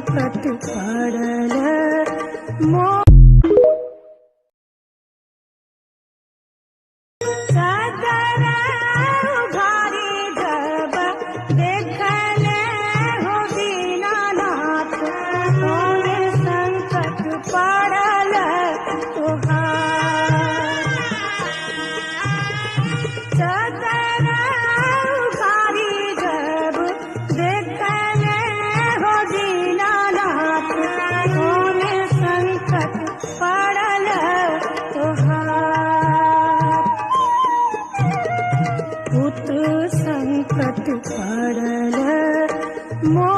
संकट पड़ल मोर सदर उघारी जब देखले हो दीनानाथ तोरे संकट पड़ल तुहार सदर उघारी जब देखले हो दीनानाथ तोरे संकट पड़ल तुहार पुत्र संकट पड़ल मोर